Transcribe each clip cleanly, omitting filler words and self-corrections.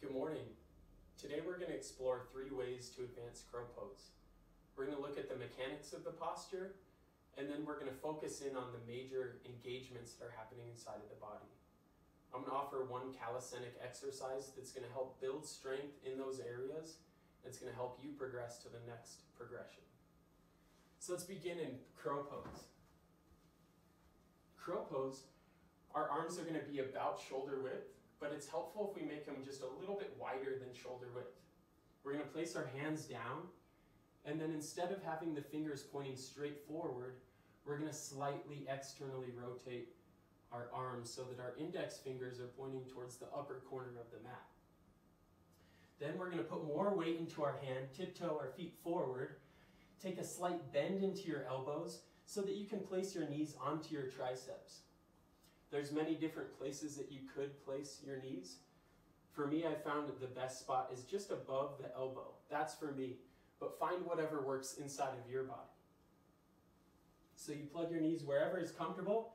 Good morning. Today we're going to explore 3 ways to advance crow pose. We're going to look at the mechanics of the posture, and then we're going to focus in on the major engagements that are happening inside of the body. I'm going to offer one calisthenic exercise that's going to help build strength in those areas. It's going to help you progress to the next progression. So let's begin in crow pose. Crow pose, our arms are going to be about shoulder width, but it's helpful if we make them just a little bit wider than shoulder width. We're going to place our hands down, and then instead of having the fingers pointing straight forward, we're going to slightly externally rotate our arms so that our index fingers are pointing towards the upper corner of the mat. Then we're going to put more weight into our hand, tiptoe our feet forward, take a slight bend into your elbows so that you can place your knees onto your triceps. There's many different places that you could place your knees. For me, I found that the best spot is just above the elbow. That's for me, but find whatever works inside of your body. So you plug your knees wherever is comfortable,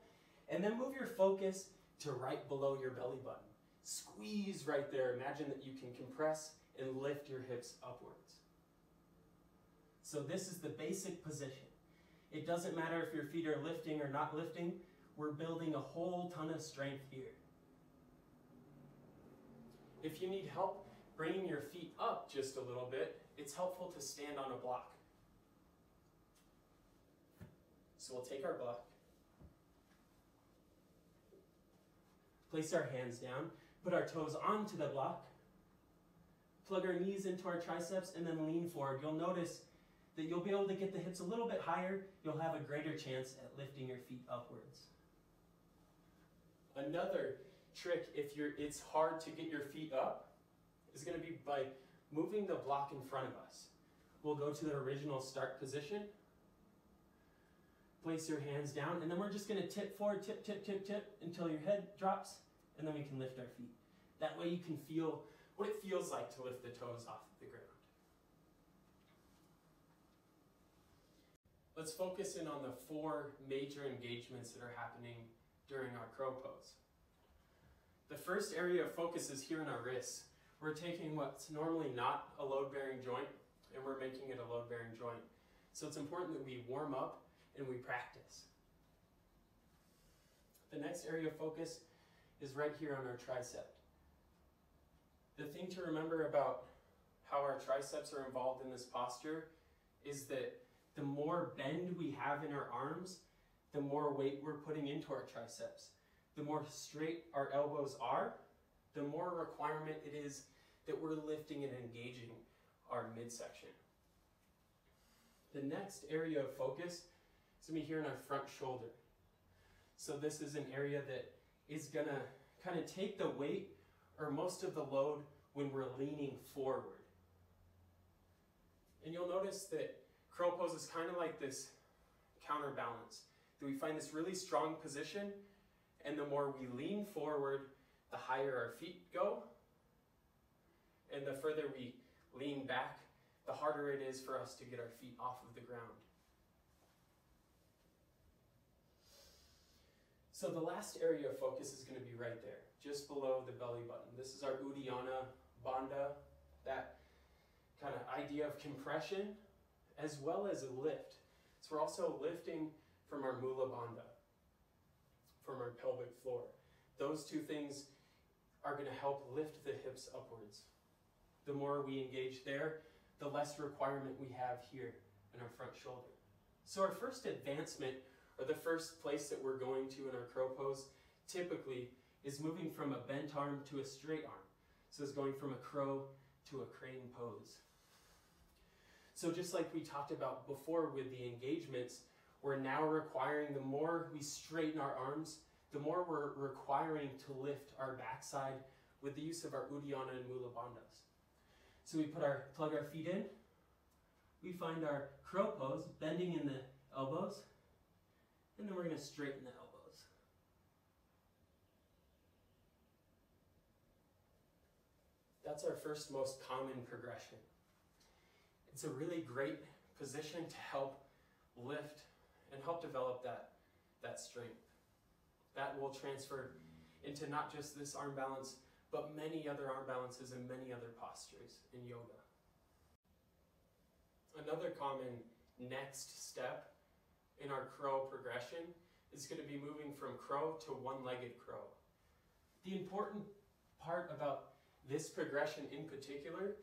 and then move your focus to right below your belly button. Squeeze right there. Imagine that you can compress and lift your hips upwards. So this is the basic position. It doesn't matter if your feet are lifting or not lifting. We're building a whole ton of strength here. If you need help bringing your feet up just a little bit, it's helpful to stand on a block. So we'll take our block, place our hands down, put our toes onto the block, plug our knees into our triceps, and then lean forward. You'll notice that you'll be able to get the hips a little bit higher. You'll have a greater chance at lifting your feet upwards. Another trick, if it's hard to get your feet up, is going to be by moving the block in front of us. We'll go to the original start position, place your hands down, and then we're just going to tip forward, tip, tip, tip, tip, until your head drops, and then we can lift our feet. That way you can feel what it feels like to lift the toes off the ground. Let's focus in on the 4 major engagements that are happening during our crow pose. The first area of focus is here in our wrists. We're taking what's normally not a load-bearing joint, and we're making it a load-bearing joint. So it's important that we warm up and we practice. The next area of focus is right here on our tricep. The thing to remember about how our triceps are involved in this posture is that the more bend we have in our arms, the more weight we're putting into our triceps. The more straight our elbows are, the more requirement it is that we're lifting and engaging our midsection. The next area of focus is going to be here in our front shoulder. So this is an area that is going to kind of take the weight or most of the load when we're leaning forward. And you'll notice that crow pose is kind of like this counterbalance. That we find this really strong position, and the more we lean forward, the higher our feet go. And the further we lean back, the harder it is for us to get our feet off of the ground. So the last area of focus is going to be right there, just below the belly button. This is our Uddiyana Bandha, that kind of idea of compression as well as a lift. So we're also lifting from our Mula Bandha, from our pelvic floor. Those 2 things are going to help lift the hips upwards. The more we engage there, the less requirement we have here in our front shoulder. So our first advancement, or the first place that we're going to in our crow pose, typically is moving from a bent arm to a straight arm. So it's going from a crow to a crane pose. So just like we talked about before with the engagements, we're now requiring, the more we straighten our arms, the more we're requiring to lift our backside with the use of our Uddiyana and Mula Bandhas. So we plug our feet in, we find our crow pose, bending in the elbows, and then we're going to straighten the elbows. That's our first most common progression. It's a really great position to help lift and help develop that strength. That will transfer into not just this arm balance, but many other arm balances and many other postures in yoga. Another common next step in our crow progression is going to be moving from crow to one-legged crow. The important part about this progression in particular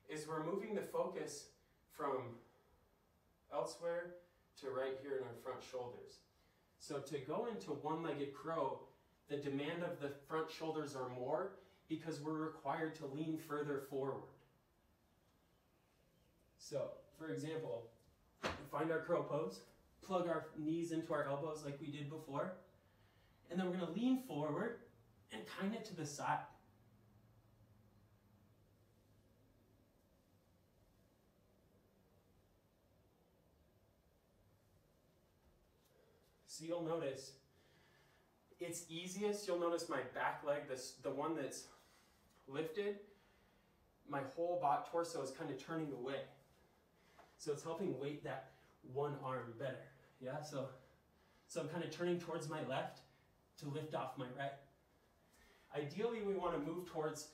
is we're moving the focus from elsewhere to right here in our front shoulders. So to go into one-legged crow, the demand of the front shoulders are more because we're required to lean further forward. So, for example, we find our crow pose, plug our knees into our elbows like we did before, and then we're going to lean forward and kind of to the side. So you'll notice, it's easiest, you'll notice my back leg, the one that's lifted, my whole torso is kind of turning away. So it's helping weight that one arm better. Yeah, so I'm kind of turning towards my left to lift off my right. Ideally, we want to move towards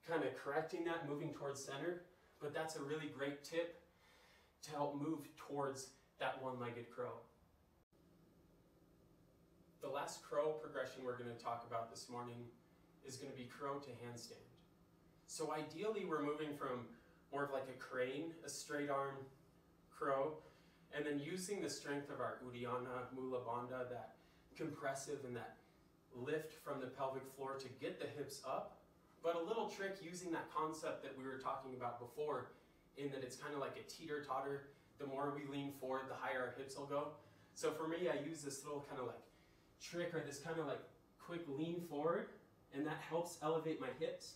kind of correcting that, moving towards center, but that's a really great tip to help move towards that one-legged crow. The last crow progression we're going to talk about this morning is going to be crow to handstand. So ideally, we're moving from more of like a crane, a straight arm crow, and then using the strength of our Uddiyana, Mula Bandha, that compressive and that lift from the pelvic floor to get the hips up. But a little trick using that concept that we were talking about before, in that it's kind of like a teeter-totter. The more we lean forward, the higher our hips will go. So for me, I use this little kind of like trick or this kind of like quick lean forward, and that helps elevate my hips,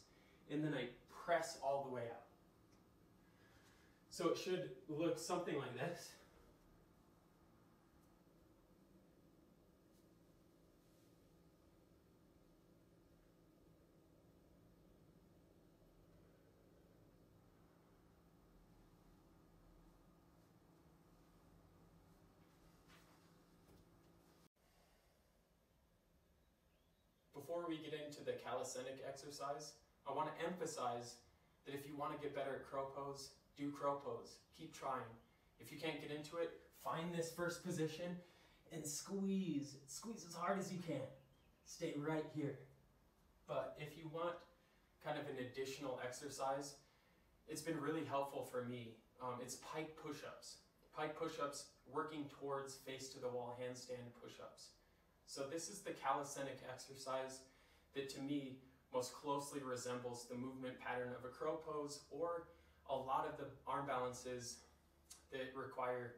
and then I press all the way out. So it should look something like this. Before we get into the calisthenic exercise, I want to emphasize that if you want to get better at crow pose, do crow pose. Keep trying. If you can't get into it, find this first position and squeeze. Squeeze as hard as you can. Stay right here. But if you want kind of an additional exercise, it's been really helpful for me. It's pike push-ups. Pike push-ups working towards face-to-the-wall handstand push-ups. So this is the calisthenic exercise that to me most closely resembles the movement pattern of a crow pose or a lot of the arm balances that require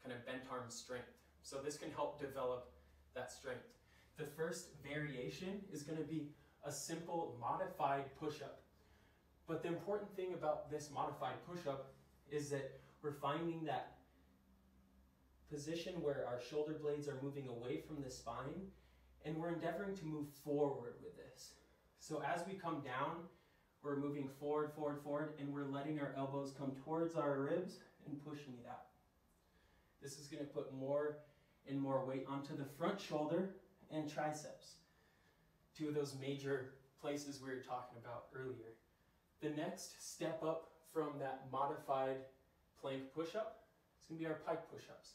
kind of bent arm strength. So this can help develop that strength. The first variation is going to be a simple modified push-up. But the important thing about this modified push-up is that we're finding that position where our shoulder blades are moving away from the spine, and we're endeavoring to move forward with this. So as we come down, we're moving forward, forward, forward, and we're letting our elbows come towards our ribs and pushing it out. This is going to put more and more weight onto the front shoulder and triceps, two of those major places we were talking about earlier. The next step up from that modified plank push-up is going to be our pike push-ups.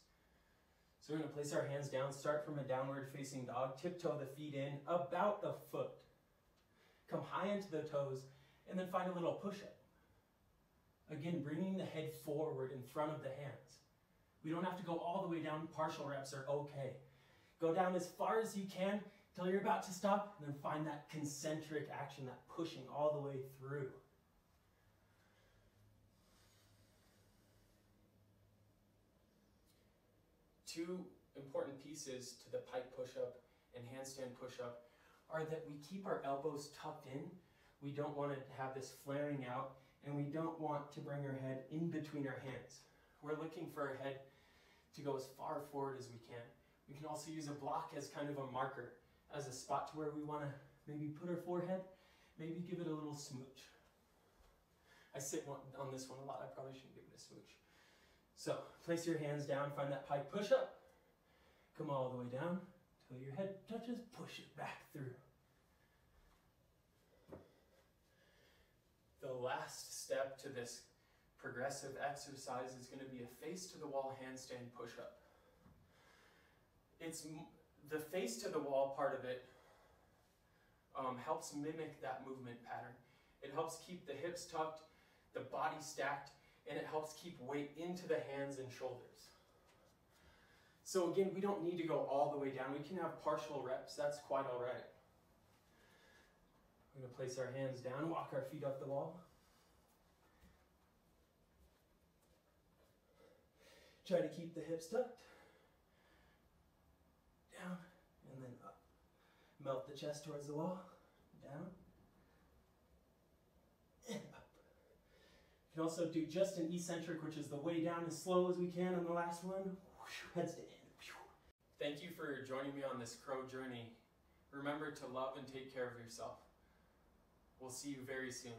So we're going to place our hands down, start from a downward facing dog, tiptoe the feet in about a foot. Come high into the toes, and then find a little push-up. Again, bringing the head forward in front of the hands. We don't have to go all the way down. Partial reps are okay. Go down as far as you can till you're about to stop, and then find that concentric action, that pushing all the way through. Two important pieces to the pike push-up and handstand push-up are that we keep our elbows tucked in. We don't want to have this flaring out, and we don't want to bring our head in between our hands. We're looking for our head to go as far forward as we can. We can also use a block as kind of a marker, as a spot to where we want to maybe put our forehead, maybe give it a little smooch. I sit on this one a lot, I probably shouldn't give it a smooch. So, place your hands down, find that pike push-up, come all the way down till your head touches, push it back through. The last step to this progressive exercise is going to be a face to the wall handstand push-up. It's the face to the wall part of it helps mimic that movement pattern. It helps keep the hips tucked, the body stacked, and it helps keep weight into the hands and shoulders. So again, we don't need to go all the way down. We can have partial reps. That's quite all right. We're going to place our hands down, walk our feet up the wall. Try to keep the hips tucked. Down, and then up. Melt the chest towards the wall. Down, and up. You can also do just an eccentric, which is the way down as slow as we can on the last one. Heads to end. Thank you for joining me on this crow journey. Remember to love and take care of yourself. We'll see you very soon.